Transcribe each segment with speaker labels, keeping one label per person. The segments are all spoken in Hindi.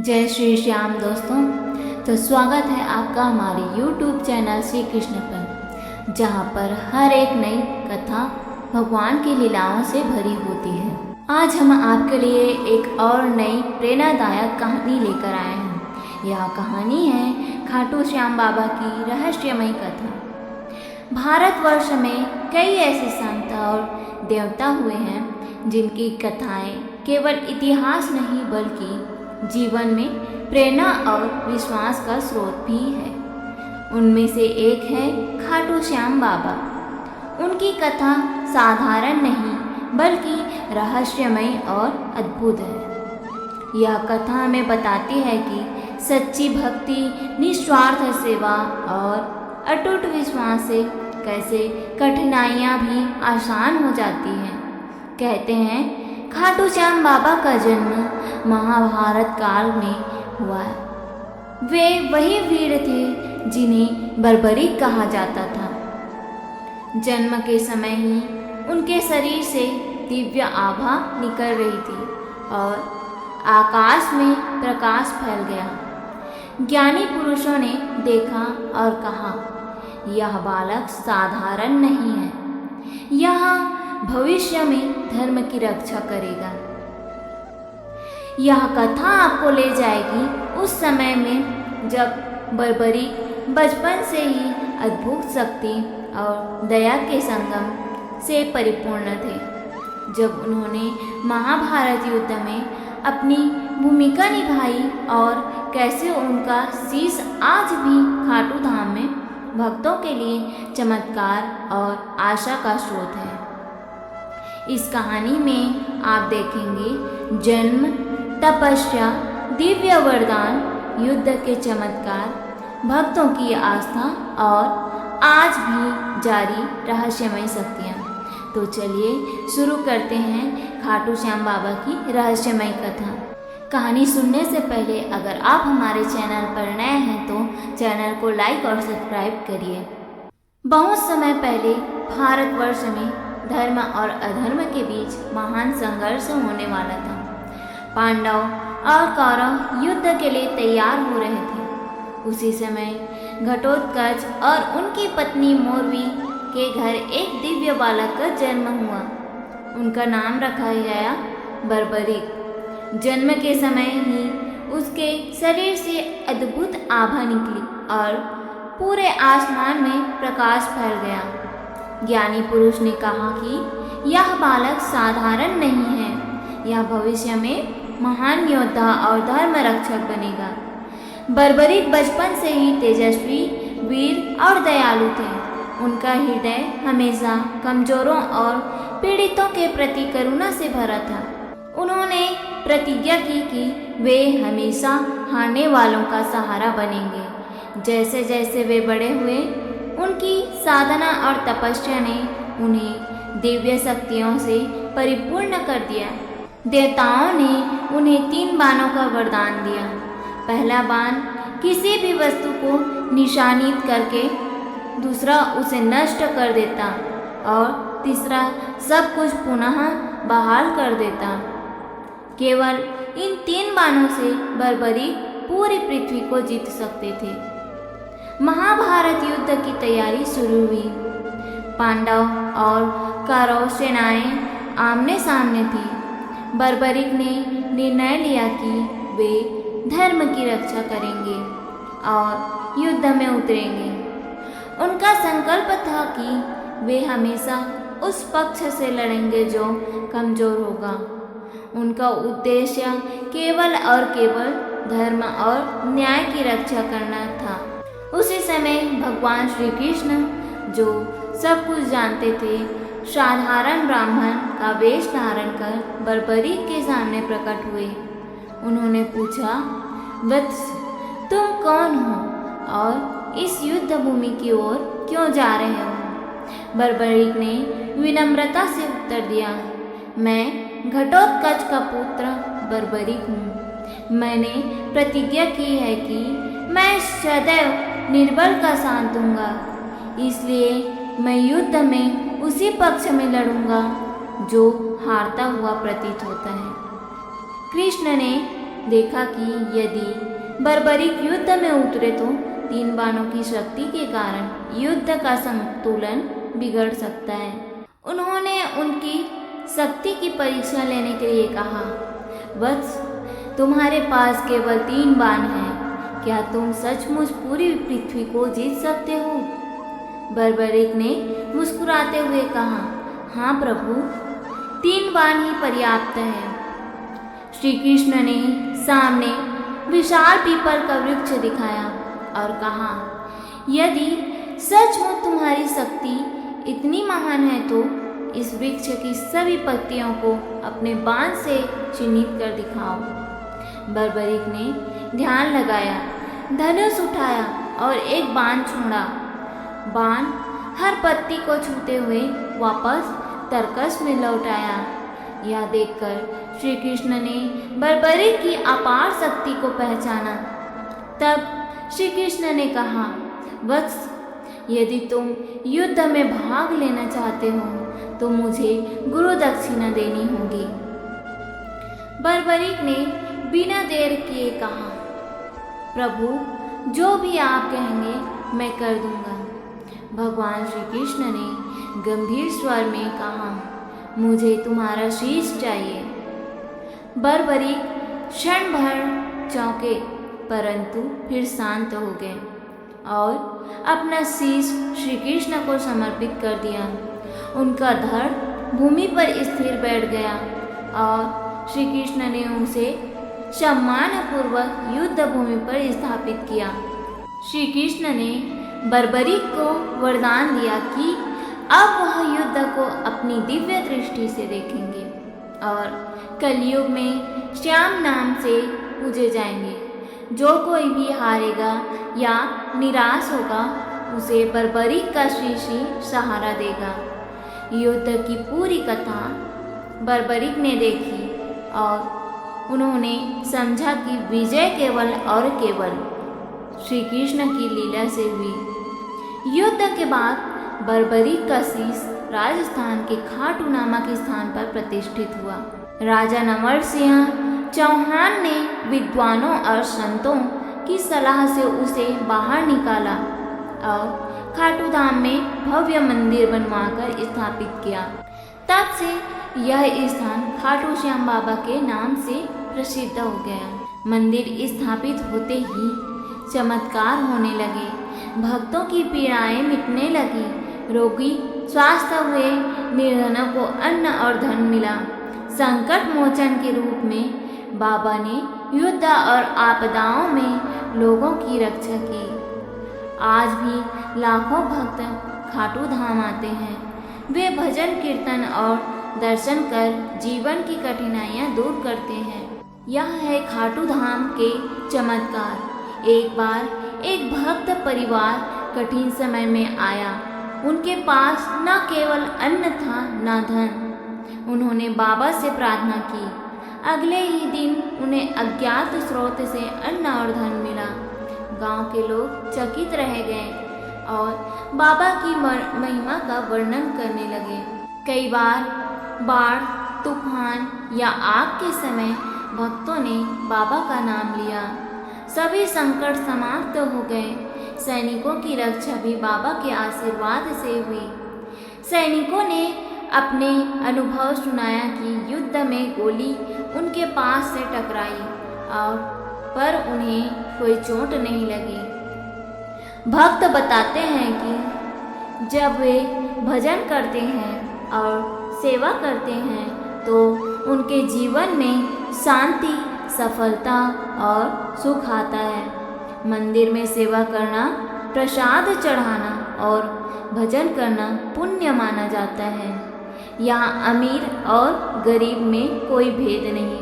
Speaker 1: जय श्री श्याम दोस्तों। तो स्वागत है आपका हमारे YouTube चैनल श्री कृष्ण पर, जहाँ पर हर एक नई कथा भगवान की लीलाओं से भरी होती है। आज हम आपके लिए एक और नई प्रेरणादायक कहानी लेकर आए हैं। यह कहानी है खाटू श्याम बाबा की रहस्यमयी कथा। भारतवर्ष में कई ऐसे संत और देवता हुए हैं जिनकी कथाएं केवल इतिहास नहीं बल्कि जीवन में प्रेरणा और विश्वास का स्रोत भी है। उनमें से एक है खाटू श्याम बाबा। उनकी कथा साधारण नहीं बल्कि रहस्यमय और अद्भुत है। यह कथा हमें बताती है कि सच्ची भक्ति, निस्वार्थ सेवा और अटूट विश्वास से कैसे कठिनाइयाँ भी आसान हो जाती हैं। कहते हैं खाटू श्याम बाबा का जन्म महाभारत काल में हुआ है। वे वही वीर थे जिन्हें बर्बरीक कहा जाता था। जन्म के समय ही उनके शरीर से दिव्य आभा निकल रही थी और आकाश में प्रकाश फैल गया। ज्ञानी पुरुषों ने देखा और कहा, यह बालक साधारण नहीं है, यह भविष्य में धर्म की रक्षा करेगा। यह कथा आपको ले जाएगी उस समय में जब बर्बरीक बचपन से ही अद्भुत शक्ति और दया के संगम से परिपूर्ण थे। जब उन्होंने महाभारत युद्ध में अपनी भूमिका निभाई और कैसे उनका शीश आज भी खाटू धाम में भक्तों के लिए चमत्कार और आशा का स्रोत है। इस कहानी में आप देखेंगे जन्म, तपस्या, दिव्य वरदान, युद्ध के चमत्कार, भक्तों की आस्था और आज भी जारी रहस्यमय शक्तियाँ। तो चलिए शुरू करते हैं खाटू श्याम बाबा की रहस्यमय कथा। कहानी सुनने से पहले अगर आप हमारे चैनल पर नए हैं तो चैनल को लाइक और सब्सक्राइब करिए। बहुत समय पहले भारतवर्ष में धर्म और अधर्म के बीच महान संघर्ष होने वाला था। पांडव और कौरव युद्ध के लिए तैयार हो रहे थे। उसी समय घटोत्कच और उनकी पत्नी मोरवी के घर एक दिव्य बालक का जन्म हुआ। उनका नाम रखा गया बर्बरीक। जन्म के समय ही उसके शरीर से अद्भुत आभा निकली और पूरे आसमान में प्रकाश फैल गया। ज्ञानी पुरुष ने कहा कि यह बालक साधारण नहीं है, यह भविष्य में महान योद्धा और धर्म रक्षक बनेगा। बर्बरीक बचपन से ही तेजस्वी, वीर और दयालु थे। उनका हृदय हमेशा कमजोरों और पीड़ितों के प्रति करुणा से भरा था। उन्होंने प्रतिज्ञा की कि वे हमेशा हारने वालों का सहारा बनेंगे। जैसे जैसे वे बड़े हुए, उनकी साधना और तपस्या ने उन्हें दिव्य शक्तियों से परिपूर्ण कर दिया। देवताओं ने उन्हें 3 बाणों का वरदान दिया। पहला बाण किसी भी वस्तु को निशानित करके, दूसरा उसे नष्ट कर देता और तीसरा सब कुछ पुनः बहाल कर देता। केवल इन 3 बाणों से बर्बरीक पूरी पृथ्वी को जीत सकते थे। महाभारत युद्ध की तैयारी शुरू हुई। पांडव और कौरव सेनाएं आमने सामने थी। बर्बरीक ने निर्णय लिया कि वे धर्म की रक्षा करेंगे और युद्ध में उतरेंगे। उनका संकल्प था कि वे हमेशा उस पक्ष से लड़ेंगे जो कमजोर होगा। उनका उद्देश्य केवल और केवल धर्म और न्याय की रक्षा करना था। उसी समय भगवान श्री कृष्ण, जो सब कुछ जानते थे, साधारण ब्राह्मण का वेश धारण कर बर्बरीक के सामने प्रकट हुए। उन्होंने पूछा, वत्स, तुम कौन हो और इस युद्ध भूमि की ओर क्यों जा रहे हो? बर्बरीक ने विनम्रता से उत्तर दिया, मैं घटोत्कच का पुत्र बर्बरीक हूँ। मैंने प्रतिज्ञा की है कि मैं सदैव निर्बल का साथ दूंगा, इसलिए मैं युद्ध में उसी पक्ष में लड़ूंगा जो हारता हुआ प्रतीत होता है। कृष्ण ने देखा कि यदि बर्बरीक युद्ध में उतरे तो 3 बाणों की शक्ति के कारण युद्ध का संतुलन बिगड़ सकता है। उन्होंने उनकी शक्ति की परीक्षा लेने के लिए कहा, वत्स, तुम्हारे पास केवल 3 बाण हैं, क्या तुम सचमुच पूरी पृथ्वी को जीत सकते हो? बर्बरीक ने मुस्कुराते हुए कहा, हाँ प्रभु, 3 बाण ही पर्याप्त है। श्री कृष्ण ने सामने विशाल पीपल का वृक्ष दिखाया और कहा, यदि सचमुच तुम्हारी शक्ति इतनी महान है तो इस वृक्ष की सभी पत्तियों को अपने बाण से चिन्हित कर दिखाओ। बर्बरीक ने ध्यान लगाया, धनुष उठाया और एक बाण छोड़ा। बाण हर पत्ती को छूते हुए वापस तरकस में लौट आया। यह देखकर श्री कृष्ण ने बर्बरीक की अपार शक्ति को पहचाना। तब श्री कृष्ण ने कहा, वत्स, यदि तुम युद्ध में भाग लेना चाहते हो तो मुझे गुरु दक्षिणा देनी होगी। बर्बरीक ने बिना देर किए कहा, प्रभु, जो भी आप कहेंगे मैं कर दूंगा। भगवान श्री कृष्ण ने गंभीर स्वर में कहा, मुझे तुम्हारा शीश चाहिए। बर्बरीक क्षण भर चौंके, परंतु फिर शांत हो गए और अपना शीश श्री कृष्ण को समर्पित कर दिया। उनका धड़ भूमि पर स्थिर बैठ गया और श्री कृष्ण ने उसे सम्मानपूर्वक युद्ध भूमि पर स्थापित किया। श्री कृष्ण ने बर्बरीक को वरदान दिया कि अब वह युद्ध को अपनी दिव्य दृष्टि से देखेंगे और कलयुग में श्याम नाम से पूजे जाएंगे। जो कोई भी हारेगा या निराश होगा उसे बर्बरीक का शीश ही सहारा देगा। युद्ध की पूरी कथा बर्बरीक ने देखी और उन्होंने समझा कि विजय केवल और केवल श्री कृष्ण की लीला से हुई। युद्ध के बाद बर्बरीक का शीश राजस्थान के खाटू नामक स्थान पर प्रतिष्ठित हुआ। राजा नमर सिंह चौहान ने विद्वानों और संतों की सलाह से उसे बाहर निकाला और खाटू धाम में भव्य मंदिर बनवाकर स्थापित किया। तब से यह स्थान खाटू श्याम बाबा के नाम से प्रसिद्ध हो गया। मंदिर स्थापित होते ही चमत्कार होने लगे, भक्तों की पीड़ाएं मिटने लगी, रोगी स्वस्थ हुए, निर्धनों को अन्न और धन मिला। संकट मोचन के रूप में बाबा ने युद्ध और आपदाओं में लोगों की रक्षा की। आज भी लाखों भक्त खाटू धाम आते हैं। वे भजन कीर्तन और दर्शन कर जीवन की कठिनाइयाँ दूर करते हैं। यह है खाटू धाम के चमत्कार। एक बार एक भक्त परिवार कठिन समय में आया। उनके पास न केवल अन्न था न धन। उन्होंने बाबा से प्रार्थना की। अगले ही दिन उन्हें अज्ञात स्रोत से अन्न और धन मिला। गांव के लोग चकित रह गए और बाबा की महिमा का वर्णन करने लगे। कई बार बाढ़, तूफान या आग के समय भक्तों ने बाबा का नाम लिया। सभी संकट समाप्त हो गए। सैनिकों की रक्षा भी बाबा के आशीर्वाद से हुई। सैनिकों ने अपने अनुभव सुनाया कि युद्ध में गोली उनके पास से टकराई और पर उन्हें कोई चोट नहीं लगी। भक्त बताते हैं कि जब वे भजन करते हैं और सेवा करते हैं तो उनके जीवन में शांति, सफलता और सुख आता है। मंदिर में सेवा करना, प्रसाद चढ़ाना और भजन करना पुण्य माना जाता है। यहाँ अमीर और गरीब में कोई भेद नहीं।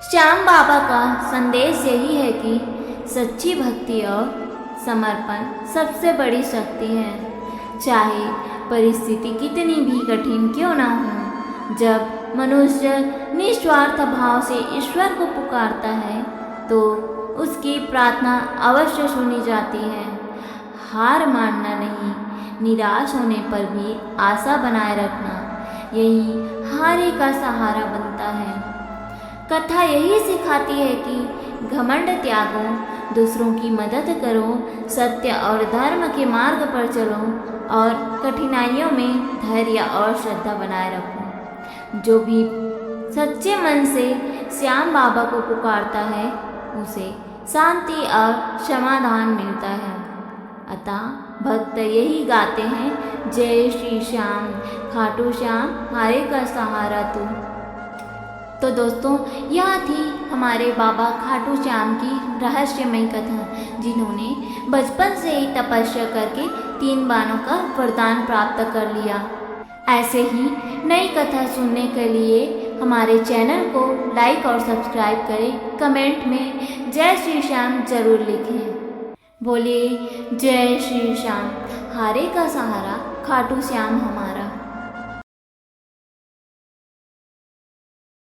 Speaker 1: श्याम बाबा का संदेश यही है कि सच्ची भक्ति और समर्पण सबसे बड़ी शक्ति है। चाहे परिस्थिति कितनी भी कठिन क्यों ना हो, जब मनुष्य निस्वार्थ भाव से ईश्वर को पुकारता है तो उसकी प्रार्थना अवश्य सुनी जाती है। हार मानना नहीं, निराश होने पर भी आशा बनाए रखना, यही हारे का सहारा बनता है। कथा यही सिखाती है कि घमंड त्यागो, दूसरों की मदद करो, सत्य और धर्म के मार्ग पर चलो और कठिनाइयों में धैर्य और श्रद्धा बनाए रखो। जो भी सच्चे मन से श्याम बाबा को पुकारता है उसे शांति और समाधान मिलता है। अतः भक्त यही गाते हैं, जय श्री श्याम, खाटू श्याम हारे का सहारा तू। तो दोस्तों, यह थी हमारे बाबा खाटू श्याम की रहस्यमयी कथा, जिन्होंने बचपन से ही तपस्या करके 3 बाणों का वरदान प्राप्त कर लिया। ऐसे ही नई कथा सुनने के लिए हमारे चैनल को लाइक और सब्सक्राइब करें। कमेंट में जय श्री श्याम जरूर लिखें। बोलिए जय श्री श्याम, हारे का सहारा खाटू श्याम हमारा।